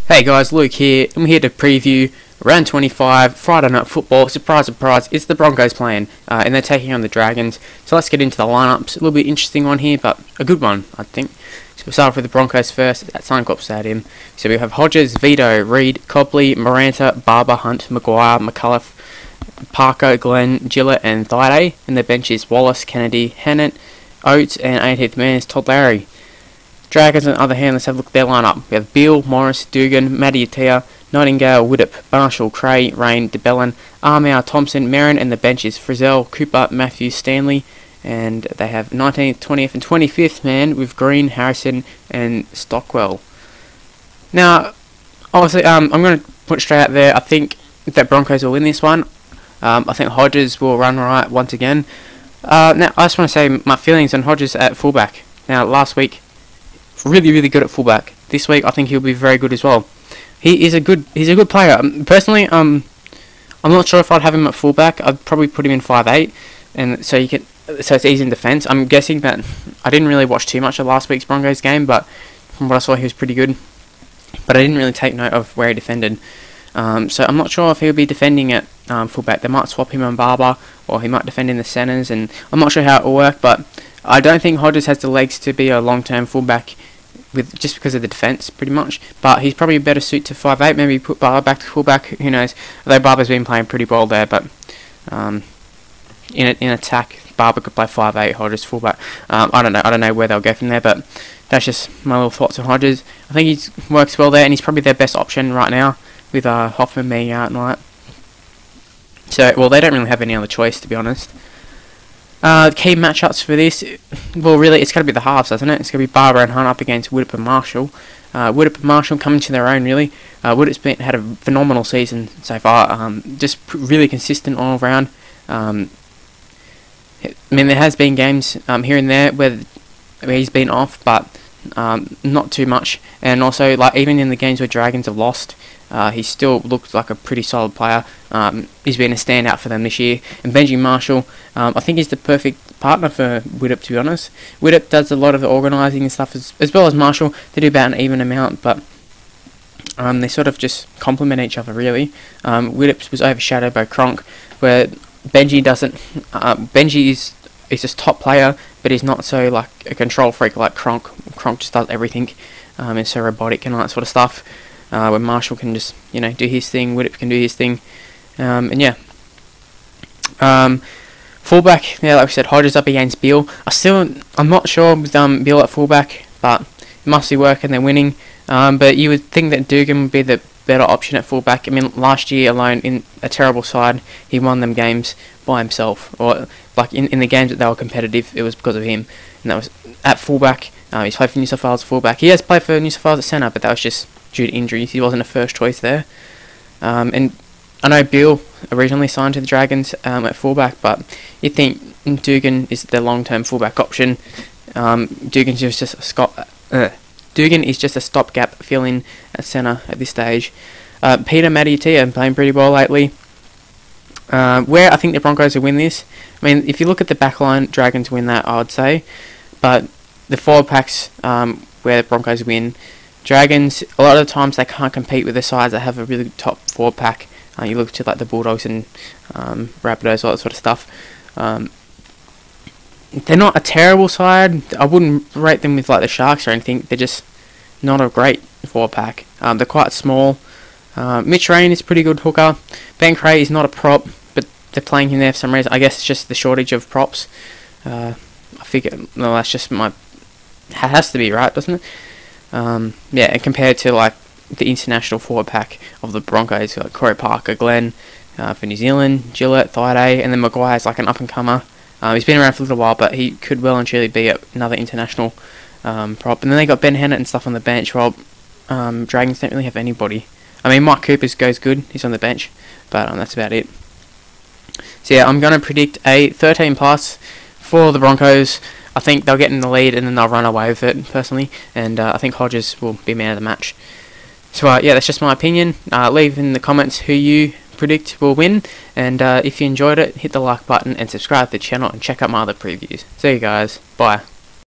Hey guys, Luke here. I'm here to preview round 25 Friday Night Football. Surprise, surprise, it's the Broncos playing, and they're taking on the Dragons. So let's get into the lineups. A little bit interesting one here, but a good one, I think. So we'll start off with the Broncos first at Suncorp Stadium. So we have Hodges, Vito, Reid, Copley, Maranta, Barba, Hunt, Maguire, McCullough, Parker, Glenn, Gillett, and Thaiday. And the bench is Wallace, Kennedy, Hannett, Oates, and 18th man is Todd Larry. Dragons, on the other hand, let's have a look at their lineup. We have Beale, Morris, Dugan, Matty Atea, Nightingale, Widdop, Marshall, Cray, Rain, DeBellin, Armour, Thompson, Merrin, and the bench is Frizzell, Cooper, Matthews, Stanley, and they have 19th, 20th, and 25th man with Green, Harrison, and Stockwell. Now, obviously, I'm going to put straight out there, I think that Broncos will win this one. I think Hodges will run right once again. Now, I just want to say my feelings on Hodges at fullback. Now, last week, really good at fullback. This week I think he'll be very good as well. He's a good player. Personally, I'm not sure if I'd have him at fullback. I'd probably put him in 5'8", and so it's easy in defence. I'm guessing that I didn't really watch too much of last week's Broncos game, but from what I saw he was pretty good. But I didn't really take note of where he defended. So I'm not sure if he'll be defending at fullback. They might swap him on Barba, or he might defend in the centres, and I'm not sure how it will work, but I don't think Hodges has the legs to be a long-term fullback just because of the defence, pretty much. But he's probably a better suit to 5'8". Maybe put Barba back to fullback. Who knows? Although Barba's been playing pretty well there, but in attack, Barba could play 5'8", Hodges fullback. I don't know where they'll go from there, but that's just my little thoughts on Hodges. I think he works well there, and he's probably their best option right now with Hoffman being out and all that. So, well, they don't really have any other choice, to be honest. Key matchups for this, well, really, it's got to be the halves, doesn't it? It's going to be Barba and Hunt up against Widdop and Marshall. Widdop and Marshall coming to their own, really. Widdop's had a phenomenal season so far, just really consistent all around. I mean, there has been games here and there where he's been off, but not too much. And also, like, even in the games where Dragons have lost, he still looks like a pretty solid player. He's been a standout for them this year. And Benji Marshall, I think he's the perfect partner for Widdop, to be honest. Widdop does a lot of the organising and stuff as well as Marshall. They do about an even amount, but they sort of just complement each other, really. Widdop was overshadowed by Cronk, where Benji doesn't. Benji is just top player, but he's not so like a control freak like Cronk. Cronk just does everything. It's so robotic and all that sort of stuff. Where Marshall can just, do his thing, Widdop can do his thing, and yeah. Fullback, yeah, like we said, Hodges up against Beale. I'm not sure with Beale at fullback, but it must be working, they're winning. But you would think that Dugan would be the better option at fullback. I mean, last year alone, in a terrible side, he won them games by himself. Or, like, in the games that they were competitive, it was because of him. And that was at fullback. He's played for New South Wales fullback. He has played for New South Wales at centre, but that was just due to injuries. He wasn't a first choice there. And I know Beale originally signed to the Dragons at fullback, but you think Dugan is the long-term fullback option. Dugan is just a stopgap fill-in at centre at this stage. Peter Matty Atea playing pretty well lately. Where I think the Broncos will win this, I mean, if you look at the backline, Dragons win that, I would say. But the forward packs where the Broncos win, Dragons, a lot of the times they can't compete with the sides that have a really top forward pack. You look to like the Bulldogs and Rapidos, all that sort of stuff. They're not a terrible side. I wouldn't rate them with like the Sharks or anything. They're just not a great forward pack. They're quite small. Mitch Rain is a pretty good hooker. Ben Cray is not a prop, but they're playing him there for some reason. I guess it's just the shortage of props. I figure, no, that's just has to be right, doesn't it? Yeah, and compared to like the international forward pack of the Broncos, like Corey Parker, Glenn for New Zealand, Gillett, Thaiday, and then Maguire's like an up-and-comer. He's been around for a little while, but he could well and truly be another international prop. And then they got Ben Hannett and stuff on the bench, while Dragons don't really have anybody. I mean, Mike Cooper's goes good, he's on the bench, but that's about it. So yeah, I'm going to predict a 13 plus for the Broncos. I think they'll get in the lead and then they'll run away with it, personally. And I think Hodges will be man of the match. So yeah, that's just my opinion. Leave in the comments who you predict will win. And if you enjoyed it, hit the like button and subscribe to the channel and check out my other previews. See you guys. Bye.